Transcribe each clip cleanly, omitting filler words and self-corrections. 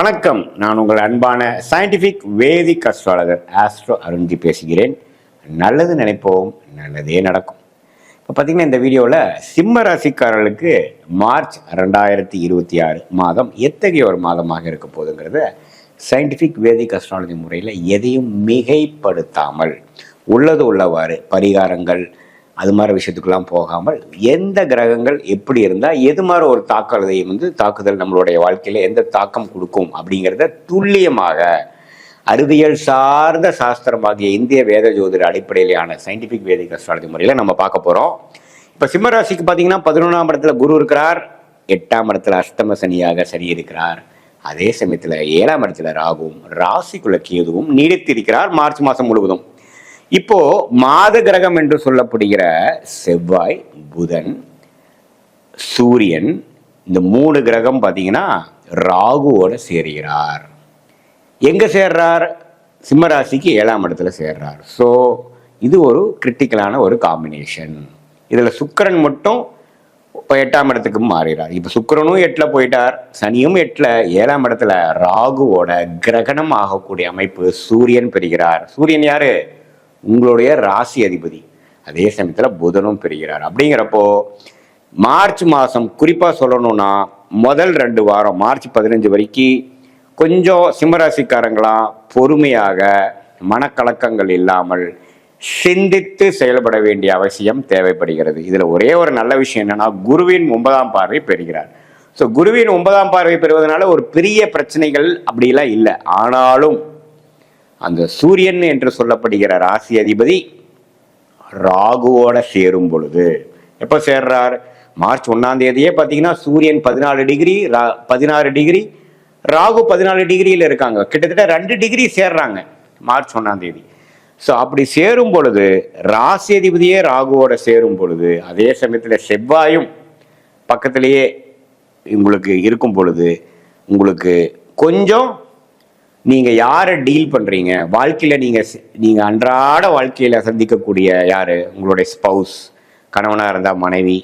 வணக்கம். நான் உங்கள் அன்பான சயின்டிஃபிக் வேதிக் அஸ்ட்ராலஜர் ஆஸ்ட்ரோ அருண்ஜி பேசுகிறேன். நல்லது நினைப்போம், நல்லதே நடக்கும். இப்போ பார்த்தீங்கன்னா இந்த வீடியோவில் சிம்ம ராசிக்காரர்களுக்கு மார்ச் 2026 மாதம் எத்தகைய ஒரு மாதமாக இருக்க போகுதுங்கிறத சயின்டிஃபிக் வேதிக் அஸ்ட்ராலஜி முறையில் எதையும் மிகைப்படுத்தாமல் உள்ளது உள்ளவாறு பரிகாரங்கள் அது மாதிரி விஷயத்துக்கெல்லாம் போகாமல் எந்த கிரகங்கள் எப்படி இருந்தால் எது மாதிரி ஒரு தாக்குதல் நம்மளுடைய வாழ்க்கையில் எந்த தாக்கம் கொடுக்கும் அப்படிங்கிறத துல்லியமாக அறிவியல் சார்ந்த சாஸ்திரமாகிய இந்திய வேத ஜோதிட அடிப்படையிலான சயின்டிஃபிக் வேதிக் அஸ்ட்ராலஜி முறையில் நம்ம பார்க்க போகிறோம். இப்போ சிம்மராசிக்கு பார்த்தீங்கன்னா 11ஆம் இடத்துல குரு இருக்கிறார், 8ஆம் இடத்துல அஷ்டம சனியாக சனி இருக்கிறார், அதே சமயத்தில் 7ஆம் இடத்துல ராகுவும் ராசிக்குள்ள கேதுவும் நீடித்திருக்கிறார் மார்ச் மாதம் முழுவதும். இப்போ மாத கிரகம் என்று சொல்லப்படுகிற செவ்வாய், புதன், சூரியன் இந்த 3 கிரகம் பார்த்தீங்கன்னா ராகுவோட சேர்கிறார். எங்க சேர்றார்? சிம்மராசிக்கு 7ஆம் இடத்துல சேர்றார். ஸோ இது ஒரு கிரிட்டிக்கலான ஒரு காம்பினேஷன். இதில் சுக்கிரன் மட்டும் 8ஆம் இடத்துக்கு மாறுகிறார். இப்போ சுக்கிரனும் 8ல் போயிட்டார், சனியும் 8ல், 7ஆம் இடத்துல ராகுவோட கிரகணம் ஆகக்கூடிய அமைப்பு சூரியன் பெறுகிறார். சூரியன் யாரு? உங்களுடைய ராசி அதிபதி. அதே சமயத்தில் புதனும் பெறுகிறார். அப்படிங்கிறப்போ மார்ச் மாதம் குறிப்பாக சொல்லணும்னா முதல் 2 வாரம் மார்ச் 15 வரைக்கும் கொஞ்சம் சிம்மராசிக்காரங்களாம் பொறுமையாக மனக்கலக்கங்கள் இல்லாமல் சிந்தித்து செயல்பட வேண்டிய அவசியம் தேவைப்படுகிறது. இதில் ஒரே ஒரு நல்ல விஷயம் என்னன்னா குருவின் 9ஆம் பார்வை பெறுகிறார். ஸோ குருவின் 9ஆம் பார்வை பெறுவதனால ஒரு பெரிய பிரச்சனைகள் அப்படிலாம் இல்லை. ஆனாலும் அந்த சூரியன் என்று சொல்லப்படுகிற ராசி அதிபதி ராகுவோட சேரும் பொழுது எப்போ சேர்றார்? மார்ச் 1ஆம் தேதியே பார்த்தீங்கன்னா சூரியன் 16 டிகிரி 16 டிகிரி, ராகு 14 டிகிரியில் இருக்காங்க. கிட்டத்தட்ட 2 டிகிரி சேர்றாங்க மார்ச் 1ஆம் தேதி. ஸோ அப்படி சேரும் பொழுது ராசி அதிபதியே ராகுவோட சேரும் பொழுது அதே சமயத்தில் செவ்வாயும் பக்கத்திலேயே உங்களுக்கு இருக்கும் பொழுது உங்களுக்கு கொஞ்சம் நீங்கள் யாரை டீல் பண்ணுறீங்க வாழ்க்கையில் நீங்கள் அன்றாட வாழ்க்கையில் சந்திக்கக்கூடிய யார்? உங்களுடைய ஸ்பவுஸ், கணவனாக இருந்தால் மனைவி,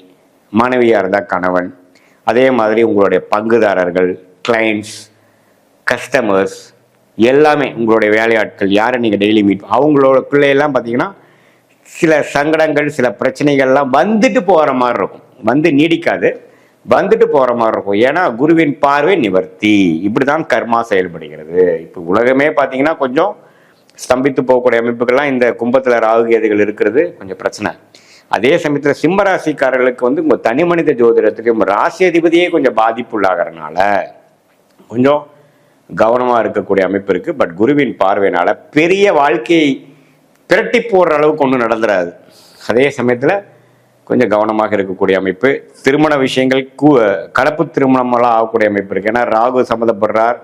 மனைவியாக இருந்தால் கணவன், அதே மாதிரி உங்களுடைய பங்குதாரர்கள், கிளைண்ட்ஸ், கஸ்டமர்ஸ் எல்லாமே உங்களுடைய வேலையாட்கள் யாரை நீங்கள் டெய்லி மீட் அவங்களோட பிள்ளையெல்லாம் பார்த்தீங்கன்னா சில சங்கடங்கள் சில பிரச்சனைகள்லாம் வந்துட்டு போகிற மாதிரி இருக்கும். வந்து நீடிக்காது, வந்துட்டு போகிற மாதிரி இருக்கும். ஏன்னா குருவின் பார்வை நிவர்த்தி. இப்படி தான் கர்மா செயல்படுகிறது. இப்போ உலகமே பார்த்தீங்கன்னா கொஞ்சம் ஸ்தம்பித்து போகக்கூடிய அமைப்புகள்லாம் இந்த கும்பத்தில் ராகு கேதுகள் இருக்கிறது கொஞ்சம் பிரச்சனை. அதே சமயத்தில் சிம்மராசிக்காரர்களுக்கு வந்து உங்கள் தனி மனித ஜோதிடத்துக்கு ராசி அதிபதியே கொஞ்சம் பாதிப்புள்ளாகிறதுனால கொஞ்சம் கவனமாக இருக்கக்கூடிய அமைப்பு இருக்குது. பட் குருவின் பார்வையினால பெரிய வாழ்க்கையை பிரட்டி போடுற அளவுக்கு ஒன்றும் நடந்துடாது. அதே சமயத்தில் கொஞ்சம் கவனமாக இருக்கக்கூடிய அமைப்பு. திருமண விஷயங்கள் கலப்பு திருமணமெல்லாம் ஆகக்கூடிய அமைப்பு இருக்குது. ஏன்னா ராகு சம்மந்தப்படுறார்,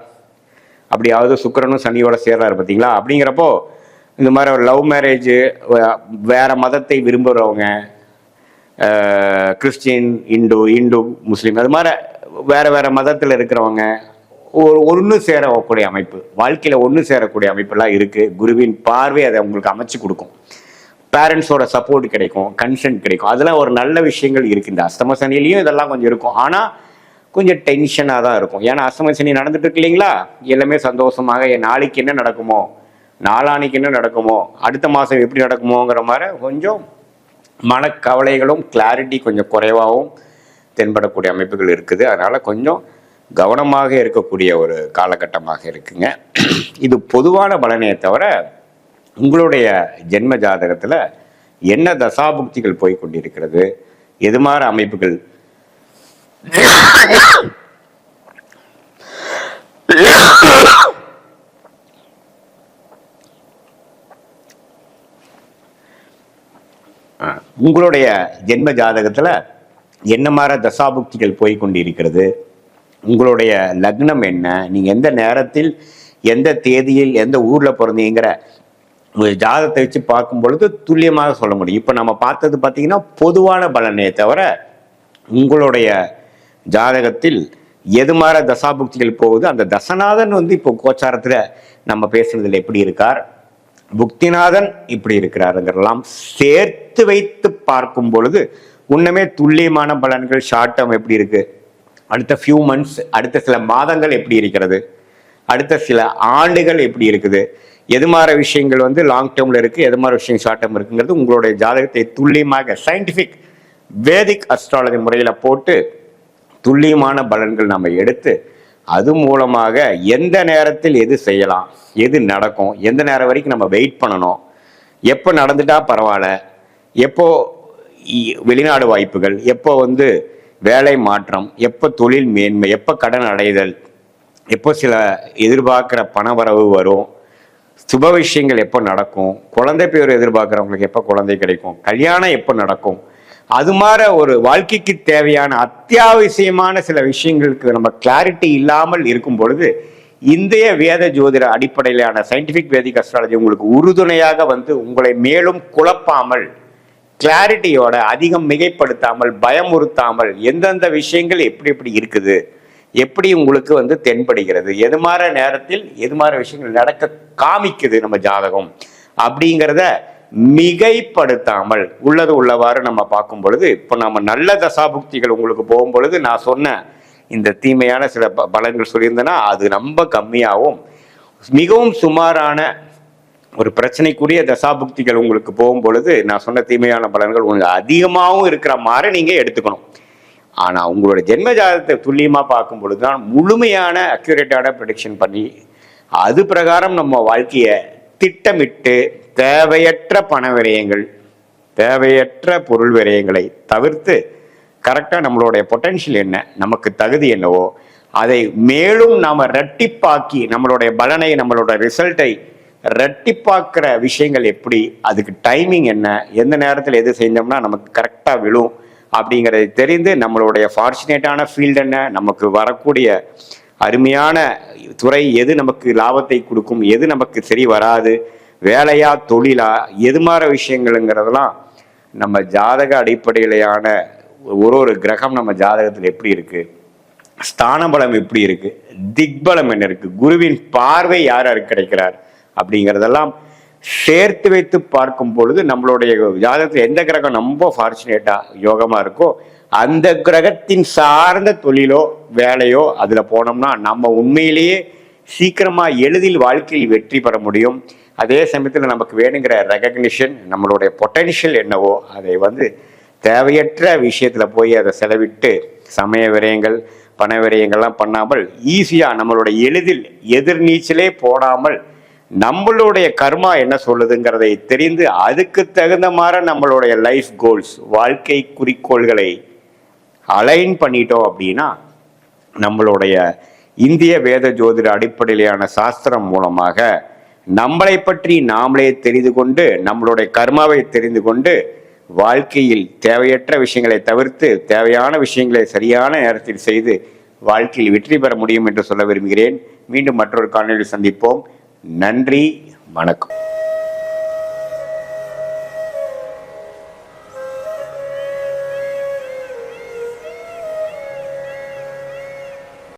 அப்படியாவது சுக்கிரனும் சனியோட சேர்றாரு பார்த்தீங்களா. அப்படிங்கிறப்போ இந்த மாதிரி ஒரு லவ் மேரேஜு, வேற மதத்தை விரும்புகிறவங்க, கிறிஸ்டின், இந்து முஸ்லீம், அது மாதிரி வேற மதத்தில் இருக்கிறவங்க ஒன்று சேரக்கூடிய அமைப்பு, வாழ்க்கையில் ஒன்று சேரக்கூடிய அமைப்பெல்லாம் இருக்குது. குருவின் பார்வை அதை உங்களுக்கு அமைச்சு கொடுக்கும். பேரண்ட்ஸோட சப்போர்ட் கிடைக்கும், கன்சென்ட் கிடைக்கும். அதெல்லாம் ஒரு நல்ல விஷயங்கள் இருக்குது. இந்த அஷ்டம சனிலையும் இதெல்லாம் கொஞ்சம் இருக்கும். ஆனால் கொஞ்சம் டென்ஷனாக தான் இருக்கும். ஏன்னா அஷ்டம சனி நடந்துட்டு இருக்கு இல்லைங்களா. எல்லாமே சந்தோஷமாக நாளைக்கு என்ன நடக்குமோ, நாளானைக்கு என்ன நடக்குமோ, அடுத்த மாதம் எப்படி நடக்குமோங்கிற மாதிரி கொஞ்சம் மனக்கவலைகளும் கிளாரிட்டி கொஞ்சம் குறைவாகவும் தென்படக்கூடிய அமைப்புகள் இருக்குது. அதனால் கொஞ்சம் கவனமாக இருக்கக்கூடிய ஒரு காலகட்டமாக இருக்குங்க. இது பொதுவான பலனையை தவிர உங்களுடைய ஜென்ம ஜாதகத்தில் என்ன தசாபுக்திகள் போய் கொண்டிருக்கிறது, எது மாதிரி அமைப்புகள் உங்களுடைய ஜென்ம ஜாதகத்தில் என்ன மாதிரி தசாபுக்திகள் போய் கொண்டிருக்கிறது, உங்களுடைய லக்னம் என்ன, நீங்கள் எந்த நேரத்தில் எந்த தேதியில் எந்த ஊரில் பிறந்தீங்கிற ஜாதகத்தை வச்சு பார்க்கும் பொழுது துல்லியமாக சொல்ல முடியும். இப்போ நம்ம பார்த்தது பார்த்தீங்கன்னா பொதுவான பலனே தவிர உங்களுடைய ஜாதகத்தில் எது மாதிரி தசாபுக்திகள் போகுது, அந்த தசநாதன் வந்து இப்போ கோச்சாரத்தில் நம்ம பேசுனதில் எப்படி இருக்கார், புக்திநாதன் இப்படி இருக்கிறாருங்கிறலாம் சேர்த்து வைத்து பார்க்கும் பொழுது உண்மையே துல்லியமான பலன்கள் ஷார்ட் டேர்ம் எப்படி இருக்கு, அடுத்த ஃபியூ மந்த்ஸ் அடுத்த சில மாதங்கள் எப்படி இருக்கிறது, அடுத்த சில ஆண்டுகள் எப்படி இருக்குது, எது மாதிரி விஷயங்கள் வந்து லாங் டேர்ம்ல இருக்கு, எது மாதிரி விஷயம் ஷார்ட் டேர்ம் இருக்குங்கிறது உங்களுடைய ஜாதகத்தை துல்லியமாக சயின்டிபிக் வேதிக் அஸ்ட்ராலஜி முறையில் போட்டு துல்லியமான பலன்கள் நம்ம எடுத்து அது மூலமாக எந்த நேரத்தில் எது செய்யலாம், எது நடக்கும், எந்த நேரம் வரைக்கும் நம்ம வெயிட் பண்ணணும், எப்போ நடந்துட்டா பரவாயில்ல, எப்போ வெளிநாடு வாய்ப்புகள், எப்போ வந்து வேலை மாற்றம், எப்போ தொழில் மேன்மை, எப்போ கடன் அடைதல், எப்போ சில எதிர்பார்க்குற பணவரவு வரும், சுப விஷயங்கள் எப்போ நடக்கும், குழந்தை பேர் எதிர்பார்க்குறவங்களுக்கு எப்போ குழந்தை கிடைக்கும், கல்யாணம் எப்போ நடக்கும், அது மாதிரி ஒரு வாழ்க்கைக்கு தேவையான அத்தியாவசியமான சில விஷயங்களுக்கு நம்ம கிளாரிட்டி இல்லாமல் இருக்கும் பொழுது இந்திய வேத ஜோதிட அடிப்படையிலான சயின்டிபிக் வேதிக் அஸ்ட்ராலஜி உங்களுக்கு உறுதுணையாக வந்து உங்களை மேலும் குழப்பாமல், கிளாரிட்டியோட அதிகம் மிகைப்படுத்தாமல், பயமுறுத்தாமல், எந்தெந்த விஷயங்கள் எப்படி எப்படி இருக்குது, எப்படி உங்களுக்கு வந்து தென்படுகிறது, எது மாதிரி நேரத்தில் எது மாதிரி விஷயங்கள் நடக்க காமிக்குது நம்ம ஜாதகம் அப்படிங்கிறத மிகைப்படுத்தாமல் உள்ளது உள்ளவாறு நம்ம பார்க்கும் பொழுது, இப்போ நம்ம நல்ல தசாபுக்திகள் உங்களுக்கு போகும் பொழுது நான் சொன்ன இந்த தீமையான சில பலன்கள் சொல்லியிருந்தேன்னா அது ரொம்ப கம்மியாகவும், மிகவும் சுமாரான ஒரு பிரச்சனைக்குரிய தசாபுக்திகள் உங்களுக்கு போகும் பொழுது நான் சொன்ன தீமையான பலன்கள் உங்களுக்கு அதிகமாகவும் இருக்கிற மாதிரி நீங்கள் எடுத்துக்கணும். ஆனால் உங்களுடைய ஜென்ம ஜாதகத்தை துல்லியமாக பார்க்கும் பொழுது தான் முழுமையான அக்யூரேட்டான ப்ரெடிக்ஷன் பண்ணி அது பிரகாரம் நம்ம வாழ்க்கையை திட்டமிட்டு தேவையற்ற பண விரயங்கள், தேவையற்ற பொருள் விரயங்களை தவிர்த்து கரெக்டாக நம்மளுடைய பொட்டன்ஷியல் என்ன, நமக்கு தகுதி என்னவோ அதை மேலும் நாம் ரெட்டிப்பாக்கி நம்மளுடைய பலனை, நம்மளோட ரிசல்ட்டை ரெட்டிப்பாக்குற விஷயங்கள் எப்படி, அதுக்கு டைமிங் என்ன, எந்த நேரத்தில் எது செஞ்சோம்னா நமக்கு கரெக்டாக விழும் அப்படிங்கிறதை தெரிந்து நம்மளுடைய ஃபார்ச்சுனேட்டான ஃபீல்டு என்ன, நமக்கு வரக்கூடிய அருமையான துறை எது நமக்கு லாபத்தை கொடுக்கும், எது நமக்கு சரி வராது, வேலையா தொழிலா, எது மாதிரி விஷயங்கள்ங்கிறதெல்லாம் நம்ம ஜாதக அடிப்படையிலான ஒரு கிரகம் நம்ம ஜாதகத்தில் எப்படி இருக்கு, ஸ்தான பலம் எப்படி இருக்கு, திக்பலம் என்ன இருக்கு, குருவின் பார்வை யார் யாருக்கு கிடைக்கிறார் அப்படிங்கிறதெல்லாம் சேர்த்து வைத்து பார்க்கும் பொழுது நம்மளுடைய ஜாதகத்தில் எந்த கிரகம் ரொம்ப ஃபார்ச்சுனேட்டா யோகமா இருக்கோ அந்த கிரகத்தின் சார்ந்த தொழிலோ வேலையோ அதுல போனோம்னா நம்ம உண்மையிலேயே சீக்கிரமா எளிதில் வாழ்க்கையில் வெற்றி பெற முடியும். அதே சமயத்தில் நமக்கு வேணுங்கிற ரெகக்னிஷன், நம்மளுடைய பொட்டென்ஷியல் என்னவோ அதை வந்து தேவையற்ற விஷயத்துல போய் அதை செலவிட்டு சமய விரயங்கள் பண விரயங்கள்லாம் பண்ணாமல் ஈஸியாக நம்மளுடைய எளிதில் எதிர்நீச்சலே போடாமல் நம்மளுடைய கர்மா என்ன சொல்லுதுங்கிறதை தெரிந்து அதுக்கு தகுந்த மாதிரி நம்மளுடைய லைஃப் கோல்ஸ், வாழ்க்கை குறிக்கோள்களை அலைன் பண்ணிட்டோம் அப்படின்னா நம்மளுடைய இந்திய வேத ஜோதிட அடிப்படையிலான சாஸ்திரம் மூலமாக நம்மளை பற்றி நாமளே தெரிந்து கொண்டு நம்மளுடைய கர்மாவை தெரிந்து கொண்டு வாழ்க்கையில் தேவையற்ற விஷயங்களை தவிர்த்து தேவையான விஷயங்களை சரியான நேரத்தில் செய்து வாழ்க்கையில் வெற்றி பெற முடியும் என்று சொல்ல விரும்புகிறேன். மீண்டும் மற்றொரு காணொளியில் சந்திப்போம். நன்றி, வணக்கம்.